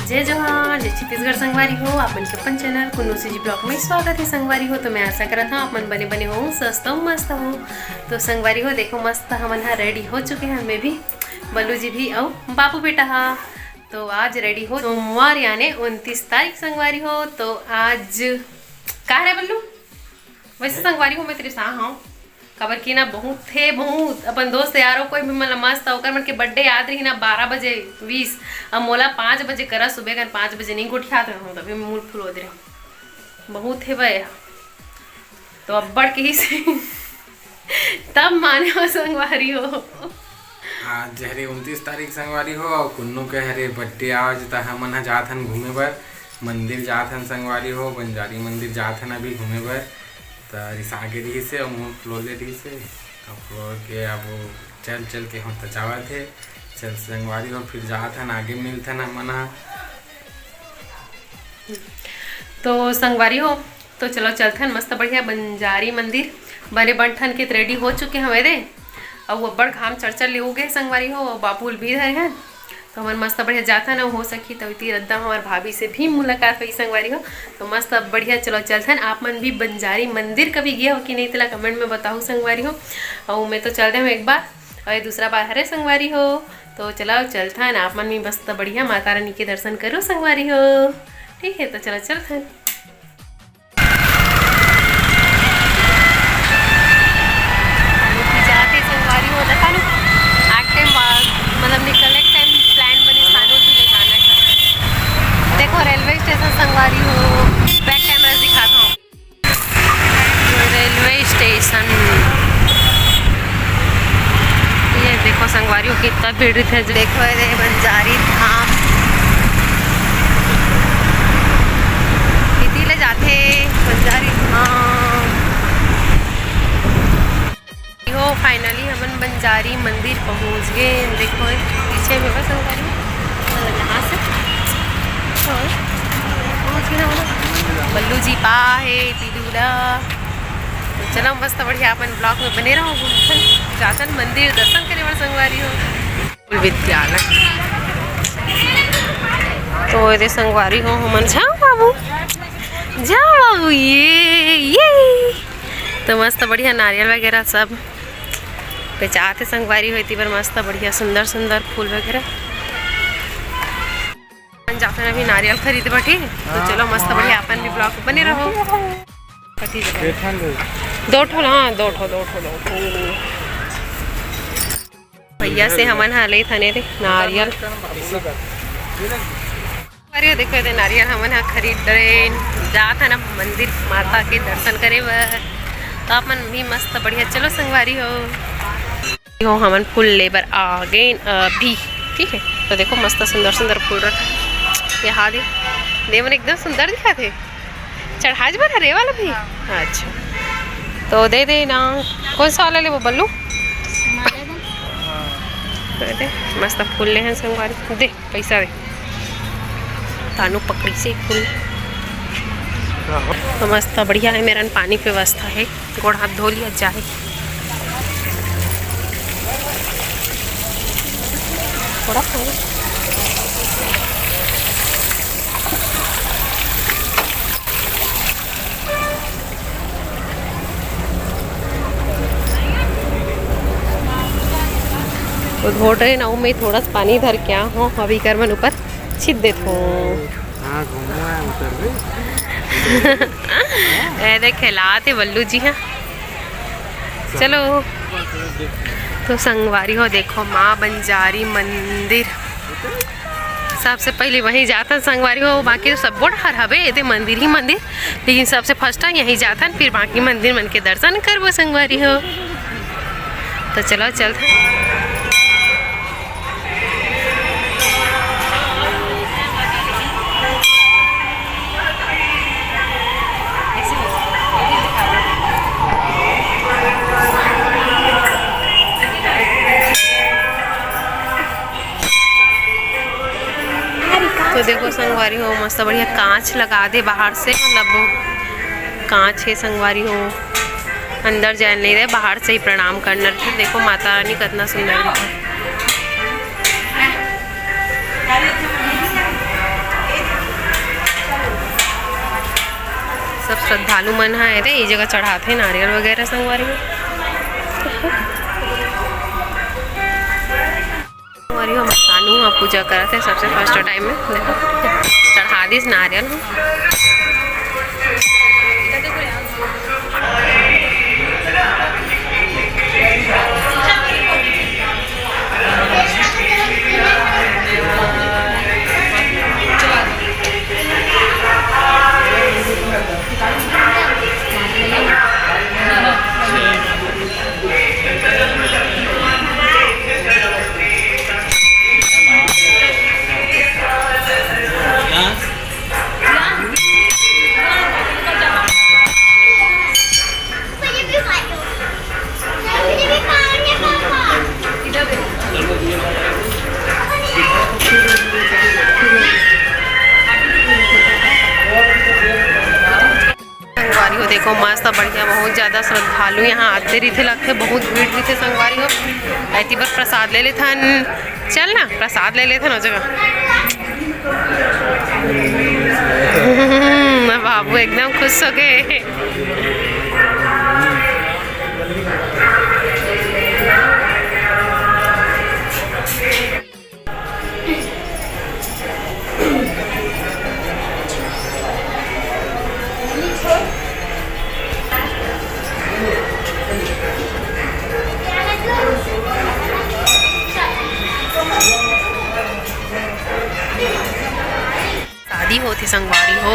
जय जोहार, जय छत्तीसगढ़ संगवारी हो। आप मन के अपन चैनल कुन्नू सी जी ब्लॉग में स्वागत है संगवारी हो। तो मैं आशा करता हूँ आप मन बने बने हो, स्वस्थ हो, मस्त हो। तो संगवारी हो देखो मस्त हमन हा रेडी हो चुके हैं, मैं भी, बल्लू जी भी और बापू बेटा हा। तो आज रेडी हो सोमवार यानी 29 तारीख संगवारी हो। तो आज कहा है बल्लू, वैसे संगवारी हो मैं तेरे साथ हूँ खबर की ना बहुत थे, बहुत अपन दोस्त यारों कोई भी मतलब मस्त होकर मन के बर्थडे याद रही ना 12 बजे 20 अब मोला 5 बजे करा सुबह का 5 बजे नहीं गुठिया रहा तभी मूड फुल हो रहे बहुत है भाई। तो अब बढ़ के ही से तब माने हो संगवारी हो। आज हरे 29 तारीख संगवारी हो और कुन्नू के हरे बर्थडे आज त हमन जात हन घूमे बर, मंदिर जात हन संगवारी हो, बंजारी मंदिर जात हन अभी घूमे बर। तो रिसागे रही से और मुँह फ्लोले रही से फ्लोर के अब चल के हम तो जावत थे चल संगवारी हो, फिर जात हन आगे मिलते न हमन। तो संगवारी हो तो चलो चलते हैं मस्त बढ़िया बंजारी मंदिर बने बंठन के रेडी हो चुके हैं हमारे और वो बड़ घाम चढ़ ले हो गए संगवारी हो। बाबूल भी रहे हैं तो हमारे मस्त बढ़िया जाता ना हो सकी तो इतनी रद्दा हमारे भाभी से भी मुलाकात हुई संगवारी हो। तो मस्त बढ़िया चलो चलते हैं। आप मन भी बंजारी मंदिर कभी गया हो कि नहीं तेला कमेंट में बताओ संगवारी हो। और मैं तो चलते हूँ एक बार और दूसरा बार हरे संगवारी हो। तो चलो चलते हैं, आप मन भी मस्त बढ़िया माता रानी के दर्शन करो संगवारी हो। ठीक है तो चलो चलते हैं। जाते संगवारी हो देखा लो मतलब निकलने के टाइम प्लान बने स्थानों भी ले जाना है। देखो रेलवे स्टेशन संगवारी हो, बैक कैमरा दिखाता हूँ। रेलवे स्टेशन ये देखो संगवारी हो कितना भीड़ है। देखो ये बंजारी धाम इतनी ले जाते बंजारी धाम हो। फाइनली हमन बंजारी मंदिर पहुंच गए। देखो पीछे में बस संगवारी यहाँ से पहुँच गए बल्लू जी पा है तीदूला। तो चलो मस्त बढ़िया अपन ब्लॉग में बने रहो, जातन मंदिर दर्शन करे वाला संगवारी हो विद्यालय। तो ये संगवारी हो हमन जाओ बाबू ये तो मस्त बढ़िया नारियल वगैरह सब बेचाते संगवारी होती पर मस्त बढ़िया सुंदर सुंदर फूल वगैरह जाते हैं अभी नारियल खरीद बैठी। तो चलो मस्त बढ़िया अपन भी ब्लॉग बने रहो। दो ठो हाँ दो ठो भैया से हमन हाले थने रे नारियल अरे देखो दे नारियल हमन हा खरीद रहे जात है ना मंदिर माता के दर्शन करे बर। तो अपन भी मस्त बढ़िया चलो संगवारी हो हमन फूल लेबर आ गए अभी। ठीक है तो देखो मस्त सुंदर सुंदर फूल रखा यहाँ दे मन एकदम सुंदर दिखा थे। चढ़ाज बना रे वाला भी अच्छा तो दे दे ना कौन सा वाला ले वो बल्लू दे मस्त फूल ले हैं संगवारी दे पैसा दे तानू पकड़ी से फूल। तो मस्त बढ़िया है मेरा पानी की व्यवस्था है, गोड़ हाथ धो लिया जाए। थोड़ा तो धो रहे ना मैं थोड़ा सा पानी धर क्या हो अभी कर मन ऊपर छिट देता हूँ। देख खिलाते बल्लू जी हैं। चलो तो संगवारी हो देखो माँ बंजारी मंदिर सबसे पहले वहीं जाता संगवारी हो। बाकी तो सब बोर्ड हर हवे ये मंदिर ही मंदिर, लेकिन सबसे फर्स्ट टाइम यहीं जाता फिर बाकी मंदिर मन के दर्शन करबो संगवारी हो। तो चलो चलते तो देखो संगवारी हो मस्त बढ़िया कांच लगा दे बाहर से, मतलब कांच है संगवारी हो, अंदर जाने नहीं रहे बाहर से ही प्रणाम करना। देखो माता रानी कितना सुंदर दिखा। सब श्रद्धालु मन है रे ये जगह चढ़ाते नारियल वगैरह संगवारी हो। संगवारी हो मस्तानू वहाँ पूजा करते सबसे फर्स्ट टाइम में देखो चढ़ा दी नारियल हो। संगवारी हो देखो मस्त बढ़िया बहुत ज़्यादा श्रद्धालु यहाँ आते रहते लगते बहुत भीड़ रहते संगवारी हो। ऐसी बार प्रसाद ले लेथन चल ना प्रसाद ले लेथन हो जगह बाबू एकदम खुश हो गए। शादी होती संगवारी हो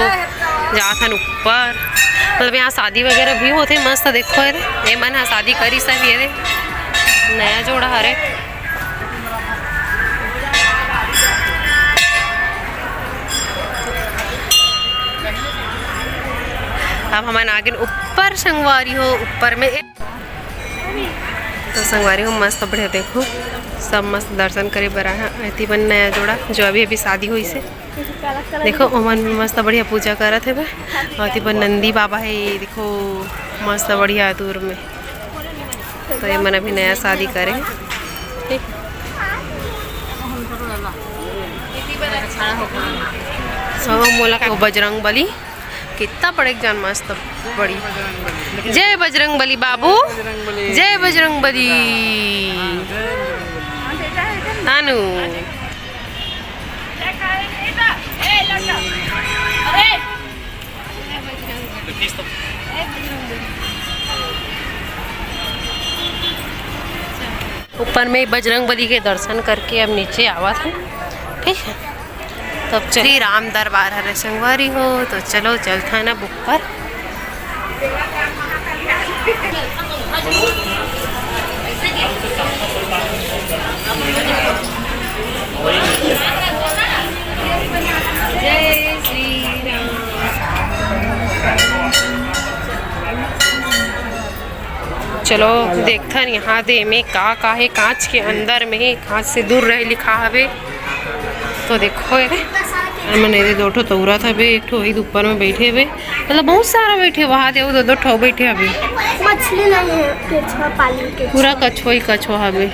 जाथन ऊपर मतलब यहाँ शादी वगैरह भी होते मस्त देखो ये मन है शादी करी सब ये नया जोड़ा हरे। अब हमारे आगे ऊपर संगवारी हो ऊपर में तो संगवारी हो मस्त बढ़िया देखो सब मस्त दर्शन करे बरा है ऐती बन नया जोड़ा जो अभी अभी शादी हुई से देखो ओमन मस्त बढ़िया पूजा करत है और पर नंदी बाबा है देखो मस्त बढ़िया दूर में तो ये मन अभी नया शादी करे मोला को बजरंग बली कितना बड़े जान मस्त बड़ी जय बजरंग बली बाबू जय बजरंग बली नानू ऊपर में बजरंग बली के दर्शन करके अब नीचे आवा था ठीक है। तब चलिए राम दरबार हरे संगवारी हो तो चलो चलता है ना बुक पर। जय श्री राम। चलो देखता यहाँ दे में का है कांच के अंदर में कांच से दूर रहे लिखा हवे तो देखो मैंने दो ठो तौरा था बे एक ठो वही ऊपर में बैठे हुए मतलब बहुत सारा बैठे वहाँ दे दो दो ठो बैठे अभी मछली नहीं है केचुआ पाली के पूरा कछुआ ही कछुआ हवे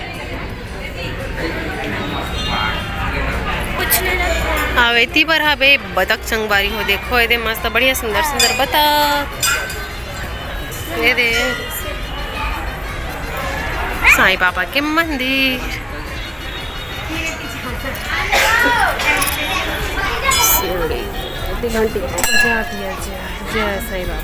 आवेती पर हवे बतख संगवारी हो देखो ये मस्त बढ़िया सुंदर सुंदर बतख ये दे साईं बाबा के मंदिर जय साईं बाबा।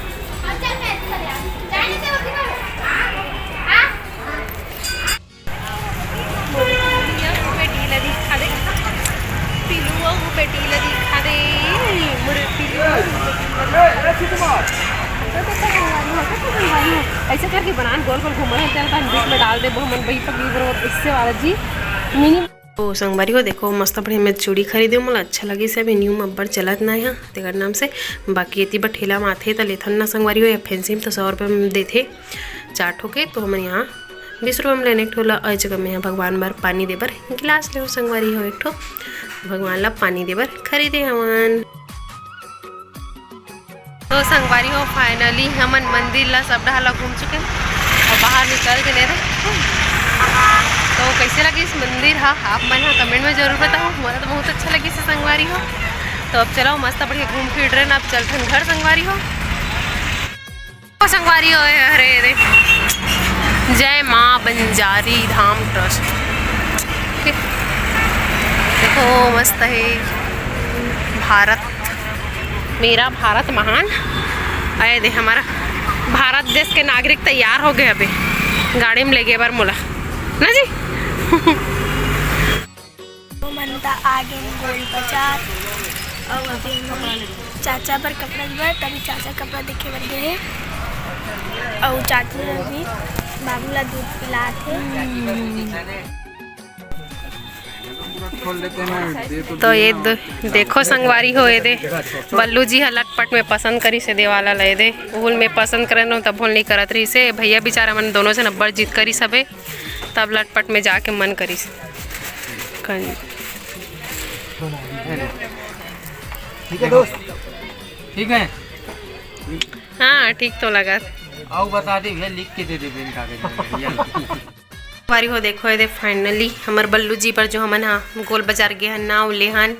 ऐसे करके बनान गोल गोल घूमना है बीच में डाल दे बहुमन वही पकड़ी इससे वाला जी मिनी तो संगवारी को देखो मस्त बढ़िया मैं चूड़ी खरीदे मोला अच्छा लगी से अभी न्यू अब्बर चलत ना यहाँ तेकर नाम से बाकी ये बट ठेला में आते तो लेथन ना संगवारी हो या फैंसी में तो 100 रुपये में देते 4 ठो के तो हमें यहाँ 20 रुपये में लेने एक ठोला और जगह में यहाँ भगवान बार पानी देबर गिलास ले संगवारी हो एक ठो भगवान ला पानी देबर खरीदे हवन। तो संगवारी हो फाइनली हमन मंदिर ला सब ढाला घूम चुके और बाहर निकल के ले तो कैसे लगी इस मंदिर हाँ आप मन हाँ कमेंट में जरूर बताओ मुझे तो बहुत अच्छा लगी इसे संगवारी हो। तो अब चलो मस्त बढ़िया घूम फिर रहे ना अब चलते घर संगवारी हो। देखो संगवारी हो अरे रे जय माँ बंजारी धाम ट्रस्ट। देखो मस्त है भारत मेरा भारत महान। आए दे हमारा भारत देश के नागरिक तैयार हो गए अभी गाड़ी में ले गए बार मोला ना जी। मनता आगे गोल बाजार और अभी चाचा पर कपड़ा दिया तभी चाचा कपड़ा देखे बन गए और चाची ने भी बाबूला दूध पिला थे। तो ये देखो संगवारी हो ये दे बल्लू जी लटपट में पसंद करी से देवाला ले दे भूल में पसंद करे न तब भूल नहीं करत रही से भैया बेचारा मन दोनों से नब्बर जीत करी सबे तब लटपट में जाके मन करी से ठीक है दोस्त ठीक है। हाँ ठीक तो लगा आओ बता दे भैया लिख के दे दे बेन कागज बारी हो देखो ये फाइनली हमार बल्लू जी पर जो हमन हाँ गोल बाजार गए हन नाव लेहन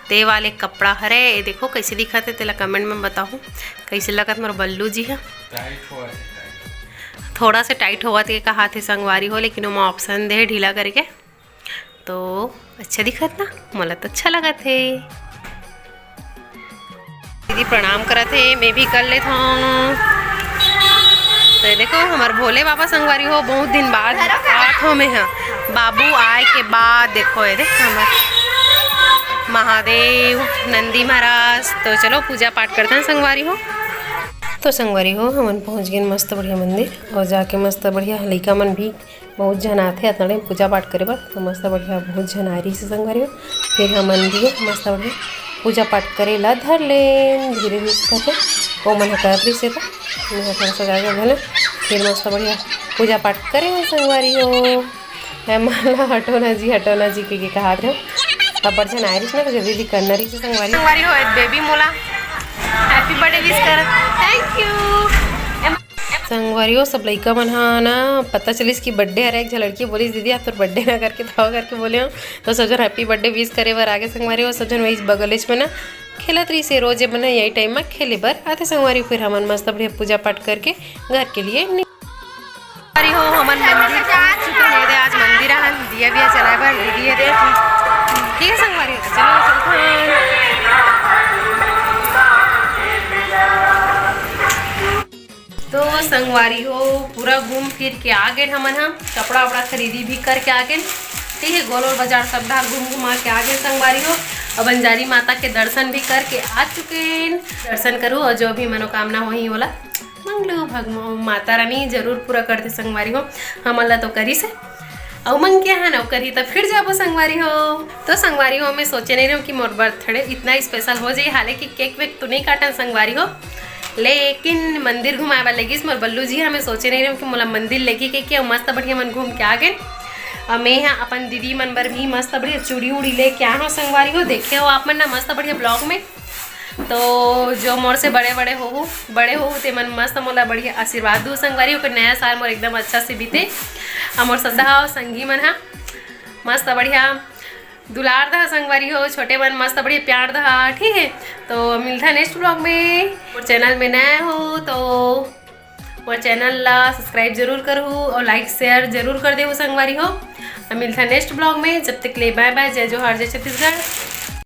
ते वाले कपड़ा हरे ये देखो कैसे दिखा थे तेला कमेंट में बताओ कैसे लगा तुम्हारा बल्लू जी है। थोड़ा से टाइट हुआ थे कहा थे संगवारी हो लेकिन वो ऑप्शन दे ढीला करके तो अच्छा दिखत ना मला तो अच्छा लगा थे। दीदी प्रणाम करा थे मैं भी कर लेता हूँ। तो देखो हमारे भोले बाबा संगवारी हो बहुत दिन बाद आठों में है बाबू आए के बाद देखो ये देख हमारे महादेव नंदी महाराज। तो चलो पूजा पाठ करते हैं संगवारी हो। तो संगवारी हो हम पहुँच गए मस्त बढ़िया मंदिर और जाके मस्त बढ़िया लइका मन भी बहुत जन आते अतड़े पूजा पाठ करे बर तो मस्त बढ़िया बहुत जन आ रही से संगवारी हो। फिर हमन भी मस्त बढ़िया पूजा पाठ करे ला धर ले धीरे धीरे करके वो मन कर रही से तो थोड़ा सा जाएगा भले फिर मस्त बढ़िया पूजा पाठ करे संगवारी हो। माला हटोना जी के कहा रहे हो अब बर्जन आ रही ना तो जल्दी करना रही से संगवारी हो बेबी मोला हैप्पी बर्थडे विश कर थैंक यू। संगवारी हो सब लड़का मन हाँ ना पता चलिस कि बर्थडे आ रहा है एक लड़की बोली दीदी आप तो बर्थडे ना करके था करके बोले हो तो सब जन हैप्पी बर्थडे विश करे बर आगे संगवारी हो सब जन वही बगलेच में ना खेलत रही से रोजे बना यही टाइम में खेले बर आते संगवारी फिर हमन मस्त बढ़िया पूजा पाठ करके घर के लिए हो हमन मंदिर पहुंच चुके हैं दे आज मंदिर है दिया भी चलाए बर दीदी दे ठीक है संगवारी हो चलो तो संगवारी हो पूरा घूम फिर के आ गए हमन हम कपड़ा वपड़ा खरीदी भी करके आ गए ठीक है गोल बाजार सब धार घूम घुमा के आ गए संगवारी हो और बंजारी माता के दर्शन भी करके आ चुके हैं। दर्शन करूँ और जो भी मनोकामना हो ही बोला मंगलू भगवान माता रानी जरूर पूरा करते संगवारी हो हम अल्लाह तो करी से और मंग क्या है ना करी तो फिर जाबो संगवारी हो। तो संगवारी हो मैं सोचे नहीं रही कि मोर बर्थडे इतना स्पेशल हो जाए हालांकि केक वेक तो नहीं काटन संगवारी हो लेकिन मंदिर घुमाए लगी मोर बल्लू जी हमें सोचे नहीं रही कि मोला मंदिर लेके के मस्त बढ़िया मन घूम के आ गए और मैं यहाँ अपन दीदी मन बर भी मस्त बढ़िया चूड़ी उड़ी लेके आया हूँ संगवारी हो देखे हो आप मन ना मस्त बढ़िया ब्लॉग में। तो जो मोर से बड़े हो ते मन मस्त मोला बढ़िया आशीर्वाद दो संगवारी हो कि नया साल मोर एकदम अच्छा से बीते और मोर सदा संगी मन हा मस्त बढ़िया दुलार दहा संगवारी हो छोटे मन मस्त बढ़िया प्यार दहा ठीक है। तो मिलता नेक्स्ट ब्लॉग में और चैनल में नया हो तो और चैनल ला सब्सक्राइब जरूर करो और लाइक शेयर जरूर कर दे संगवारी हो। मिलता नेक्स्ट ब्लॉग में जब तक ले बाय बाय जय जोहार जय छत्तीसगढ़।